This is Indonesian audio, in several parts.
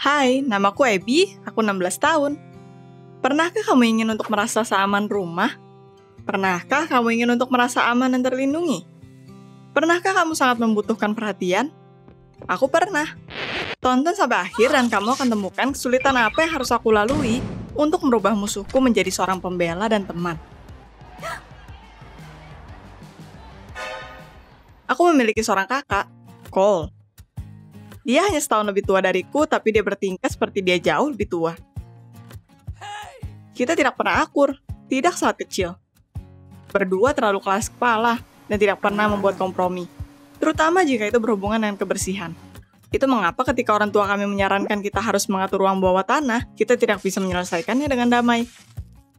Hai, namaku Ebi, aku 16 tahun. Pernahkah kamu ingin untuk merasa seaman rumah? Pernahkah kamu ingin untuk merasa aman dan terlindungi? Pernahkah kamu sangat membutuhkan perhatian? Aku pernah. Tonton sampai akhir dan kamu akan temukan kesulitan apa yang harus aku lalui untuk merubah musuhku menjadi seorang pembela dan teman. Aku memiliki seorang kakak, Cole. Dia hanya setahun lebih tua dariku, tapi dia bertingkah seperti dia jauh lebih tua. Kita tidak pernah akur, tidak saat kecil. Berdua terlalu keras kepala, dan tidak pernah membuat kompromi. Terutama jika itu berhubungan dengan kebersihan. Itu mengapa ketika orang tua kami menyarankan kita harus mengatur ruang bawah tanah, kita tidak bisa menyelesaikannya dengan damai.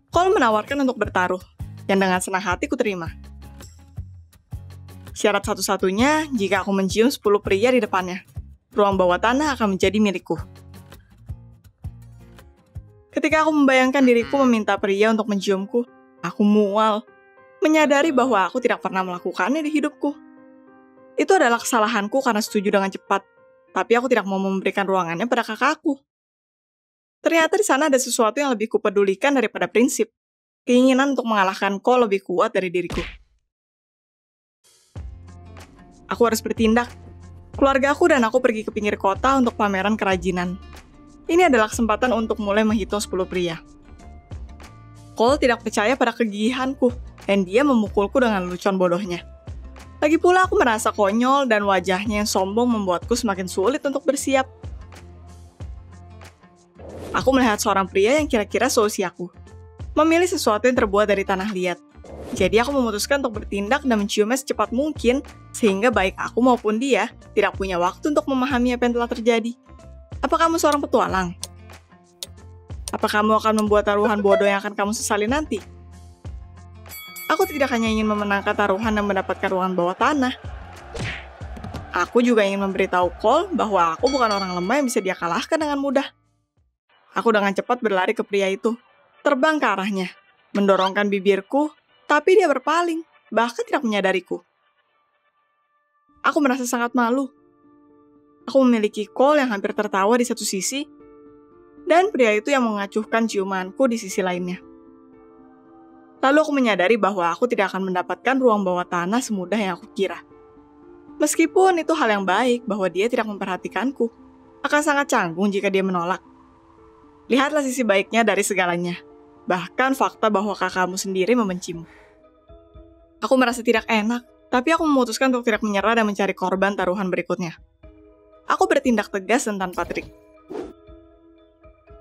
Cole menawarkan untuk bertaruh, yang dengan senang hati kuterima. Syarat satu-satunya, jika aku mencium 10 pria di depannya. Ruang bawah tanah akan menjadi milikku. Ketika aku membayangkan diriku meminta pria untuk menciumku, aku mual, menyadari bahwa aku tidak pernah melakukannya di hidupku. Itu adalah kesalahanku karena setuju dengan cepat, tapi aku tidak mau memberikan ruangannya pada kakakku. Ternyata di sana ada sesuatu yang lebih kupedulikan daripada prinsip. Keinginan untuk mengalahkan Cole lebih kuat dari diriku. Aku harus bertindak. Keluargaku dan aku pergi ke pinggir kota untuk pameran kerajinan. Ini adalah kesempatan untuk mulai menghitung 10 pria. Cole tidak percaya pada kegigihanku, dan dia memukulku dengan lelucon bodohnya. Lagi pula aku merasa konyol dan wajahnya yang sombong membuatku semakin sulit untuk bersiap. Aku melihat seorang pria yang kira-kira seusiaku. Memilih sesuatu yang terbuat dari tanah liat. Jadi aku memutuskan untuk bertindak dan menciumnya secepat mungkin, sehingga baik aku maupun dia tidak punya waktu untuk memahami apa yang telah terjadi. Apa kamu seorang petualang? Apa kamu akan membuat taruhan bodoh yang akan kamu sesali nanti? Aku tidak hanya ingin memenangkan taruhan dan mendapatkan ruangan bawah tanah. Aku juga ingin memberitahu Cole bahwa aku bukan orang lemah yang bisa dia kalahkan dengan mudah. Aku dengan cepat berlari ke pria itu, terbang ke arahnya, mendorongkan bibirku, tapi dia berpaling, bahkan tidak menyadariku. Aku merasa sangat malu. Aku memiliki Cole yang hampir tertawa di satu sisi, dan pria itu yang mengacuhkan ciumanku di sisi lainnya. Lalu aku menyadari bahwa aku tidak akan mendapatkan ruang bawah tanah semudah yang aku kira. Meskipun itu hal yang baik bahwa dia tidak memperhatikanku, akan sangat canggung jika dia menolak. Lihatlah sisi baiknya dari segalanya. Bahkan fakta bahwa kakakmu sendiri membencimu. Aku merasa tidak enak, tapi aku memutuskan untuk tidak menyerah dan mencari korban taruhan berikutnya. Aku bertindak tegas dan tanpa trik.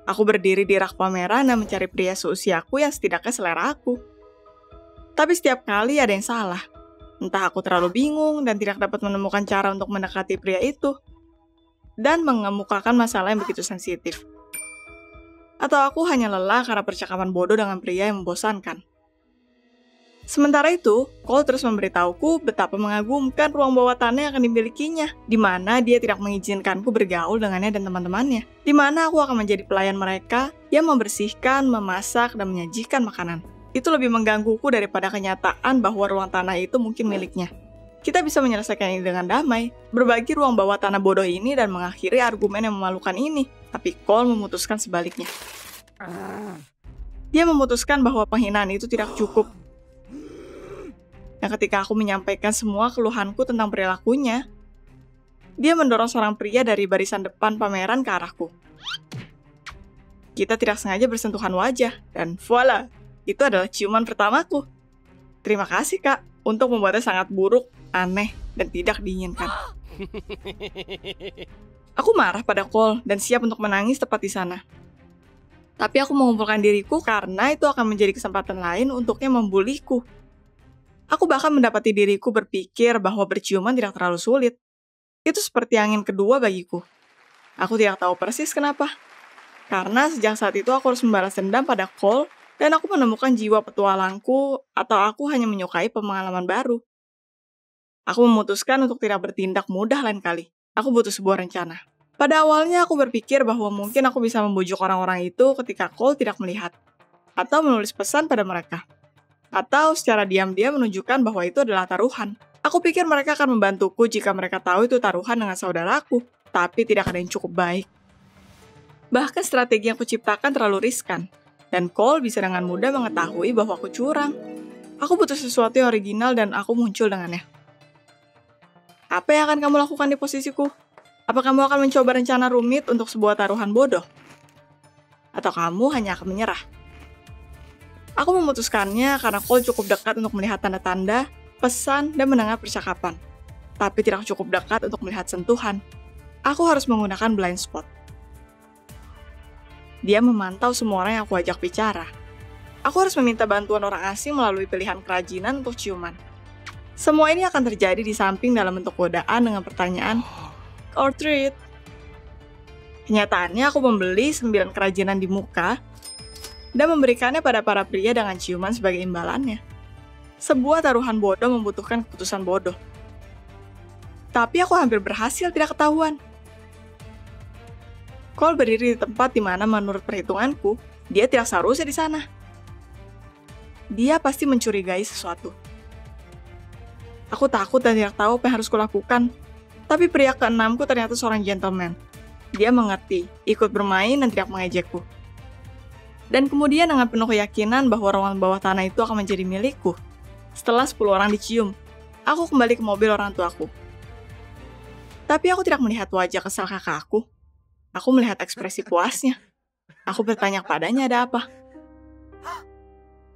Aku berdiri di rak pameran dan mencari pria seusiaku yang setidaknya selera aku. Tapi setiap kali ada yang salah. Entah aku terlalu bingung dan tidak dapat menemukan cara untuk mendekati pria itu. Dan mengemukakan masalah yang begitu sensitif. Atau aku hanya lelah karena percakapan bodoh dengan pria yang membosankan. Sementara itu, Cole terus memberitahuku betapa mengagumkan ruang bawah tanah yang akan dimilikinya, di mana dia tidak mengizinkanku bergaul dengannya dan teman-temannya, di mana aku akan menjadi pelayan mereka yang membersihkan, memasak, dan menyajikan makanan. Itu lebih menggangguku daripada kenyataan bahwa ruang tanah itu mungkin miliknya. Kita bisa menyelesaikan ini dengan damai, berbagi ruang bawah tanah bodoh ini dan mengakhiri argumen yang memalukan ini. Tapi Cole memutuskan sebaliknya. Dia memutuskan bahwa penghinaan itu tidak cukup. Dan ketika aku menyampaikan semua keluhanku tentang perilakunya, dia mendorong seorang pria dari barisan depan pameran ke arahku. Kita tidak sengaja bersentuhan wajah, dan voila, itu adalah ciuman pertamaku. Terima kasih, Kak, untuk membuatnya sangat buruk, aneh, dan tidak diinginkan. Aku marah pada Cole dan siap untuk menangis tepat di sana. Tapi aku mengumpulkan diriku karena itu akan menjadi kesempatan lain untuknya membuliku. Aku bahkan mendapati diriku berpikir bahwa berciuman tidak terlalu sulit. Itu seperti angin kedua bagiku. Aku tidak tahu persis kenapa. Karena sejak saat itu aku harus membalas dendam pada Cole dan aku menemukan jiwa petualangku atau aku hanya menyukai pengalaman baru. Aku memutuskan untuk tidak bertindak mudah lain kali. Aku butuh sebuah rencana. Pada awalnya aku berpikir bahwa mungkin aku bisa membujuk orang-orang itu ketika Cole tidak melihat. Atau menulis pesan pada mereka. Atau secara diam-diam menunjukkan bahwa itu adalah taruhan. Aku pikir mereka akan membantuku jika mereka tahu itu taruhan dengan saudaraku. Tapi tidak ada yang cukup baik. Bahkan strategi yang kuciptakan terlalu riskan, dan Cole bisa dengan mudah mengetahui bahwa aku curang. Aku butuh sesuatu yang original dan aku muncul dengannya. Apa yang akan kamu lakukan di posisiku? Apa kamu akan mencoba rencana rumit untuk sebuah taruhan bodoh? Atau kamu hanya akan menyerah? Aku memutuskannya karena Cole cukup dekat untuk melihat tanda-tanda, pesan, dan mendengar percakapan. Tapi tidak cukup dekat untuk melihat sentuhan. Aku harus menggunakan blind spot. Dia memantau semua orang yang aku ajak bicara. Aku harus meminta bantuan orang asing melalui pilihan kerajinan untuk ciuman. Semua ini akan terjadi di samping dalam bentuk godaan dengan pertanyaan, or treat. Kenyataannya aku membeli 9 kerajinan di muka dan memberikannya pada para pria dengan ciuman sebagai imbalannya. Sebuah taruhan bodoh membutuhkan keputusan bodoh. Tapi aku hampir berhasil tidak ketahuan. Cole berdiri di tempat di mana menurut perhitunganku, dia tidak seharusnya di sana. Dia pasti mencurigai sesuatu. Aku takut dan tidak tahu apa yang harus kulakukan. Tapi pria keenamku ternyata seorang gentleman. Dia mengerti, ikut bermain dan tidak mengejekku. Dan kemudian dengan penuh keyakinan bahwa ruangan bawah tanah itu akan menjadi milikku. Setelah 10 orang dicium, aku kembali ke mobil orang tuaku. Tapi aku tidak melihat wajah kesal kakakku. Aku melihat ekspresi puasnya. Aku bertanya padanya ada apa.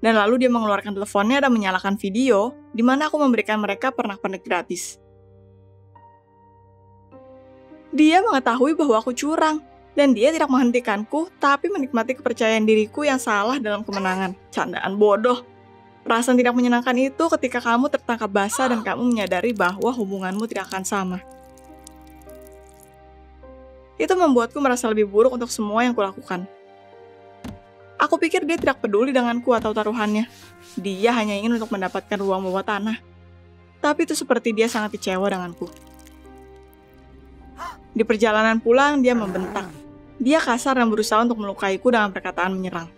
Dan lalu dia mengeluarkan teleponnya dan menyalakan video di mana aku memberikan mereka pernak-pernik gratis. Dia mengetahui bahwa aku curang, dan dia tidak menghentikanku, tapi menikmati kepercayaan diriku yang salah dalam kemenangan. Candaan bodoh. Perasaan tidak menyenangkan itu ketika kamu tertangkap basah dan kamu menyadari bahwa hubunganmu tidak akan sama. Itu membuatku merasa lebih buruk untuk semua yang kulakukan. Aku pikir dia tidak peduli denganku atau taruhannya. Dia hanya ingin untuk mendapatkan ruang bawah tanah. Tapi itu seperti dia sangat kecewa denganku. Di perjalanan pulang, dia membentak. Dia kasar dan berusaha untuk melukaiku dengan perkataan menyerang.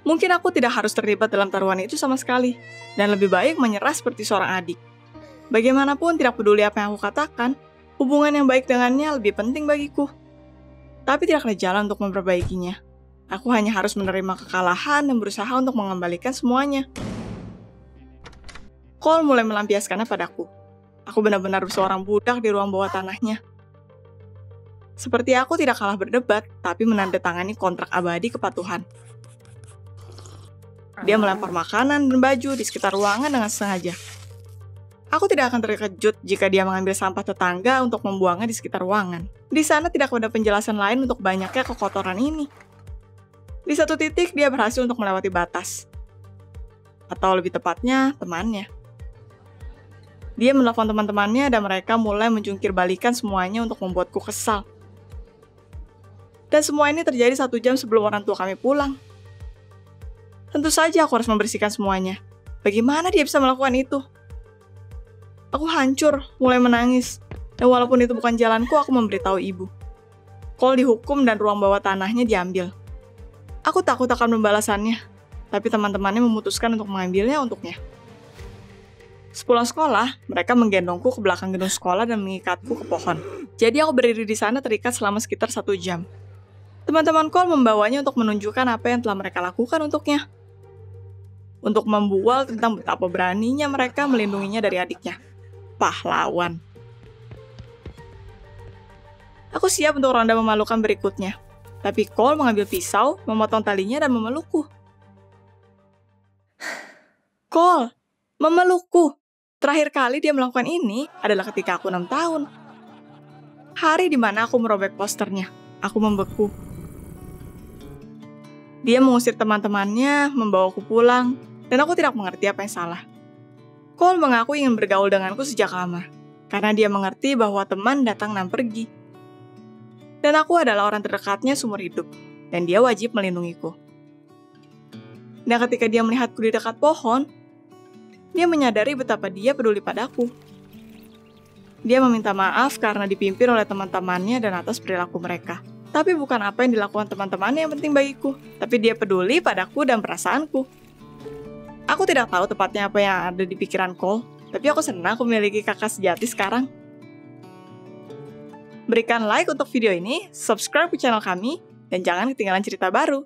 Mungkin aku tidak harus terlibat dalam taruhan itu sama sekali, dan lebih baik menyerah seperti seorang adik. Bagaimanapun tidak peduli apa yang aku katakan, hubungan yang baik dengannya lebih penting bagiku. Tapi tidak ada jalan untuk memperbaikinya. Aku hanya harus menerima kekalahan dan berusaha untuk mengembalikan semuanya. Cole mulai melampiaskannya padaku. Aku benar-benar seorang budak di ruang bawah tanahnya. Seperti aku tidak kalah berdebat, tapi menandatangani kontrak abadi kepatuhan. Dia melempar makanan dan baju di sekitar ruangan dengan sengaja. Aku tidak akan terkejut jika dia mengambil sampah tetangga untuk membuangnya di sekitar ruangan. Di sana tidak ada penjelasan lain untuk banyaknya kekotoran ini. Di satu titik, dia berhasil untuk melewati batas. Atau lebih tepatnya, temannya. Dia menelpon teman-temannya dan mereka mulai menjungkir balikan semuanya untuk membuatku kesal. Dan semua ini terjadi 1 jam sebelum orang tua kami pulang. Tentu saja aku harus membersihkan semuanya. Bagaimana dia bisa melakukan itu? Aku hancur, mulai menangis. Dan walaupun itu bukan jalanku, aku memberitahu ibu. Cole dihukum dan ruang bawah tanahnya diambil. Aku takut akan membalasannya, tapi teman-temannya memutuskan untuk mengambilnya untuknya. Sepulang sekolah, mereka menggendongku ke belakang gedung sekolah dan mengikatku ke pohon. Jadi aku berdiri di sana terikat selama sekitar 1 jam. Teman-teman Cole membawanya untuk menunjukkan apa yang telah mereka lakukan untuknya. Untuk membual tentang betapa beraninya mereka melindunginya dari adiknya. Pahlawan. Aku siap untuk ronda memalukan berikutnya. Tapi Cole mengambil pisau, memotong talinya, dan memelukku. Cole, memelukku. Terakhir kali dia melakukan ini adalah ketika aku 6 tahun. Hari di mana aku merobek posternya. Aku membeku. Dia mengusir teman-temannya, membawaku pulang, dan aku tidak mengerti apa yang salah. Cole mengaku ingin bergaul denganku sejak lama, karena dia mengerti bahwa teman datang dan pergi. Dan aku adalah orang terdekatnya seumur hidup, dan dia wajib melindungiku. Dan ketika dia melihatku di dekat pohon, dia menyadari betapa dia peduli padaku. Dia meminta maaf karena dipimpin oleh teman-temannya dan atas perilaku mereka. Tapi bukan apa yang dilakukan teman-temannya yang penting bagiku, tapi dia peduli padaku dan perasaanku. Aku tidak tahu tepatnya apa yang ada di pikiran Cole, tapi aku senang memiliki kakak sejati sekarang. Berikan like untuk video ini, subscribe ke channel kami, dan jangan ketinggalan cerita baru.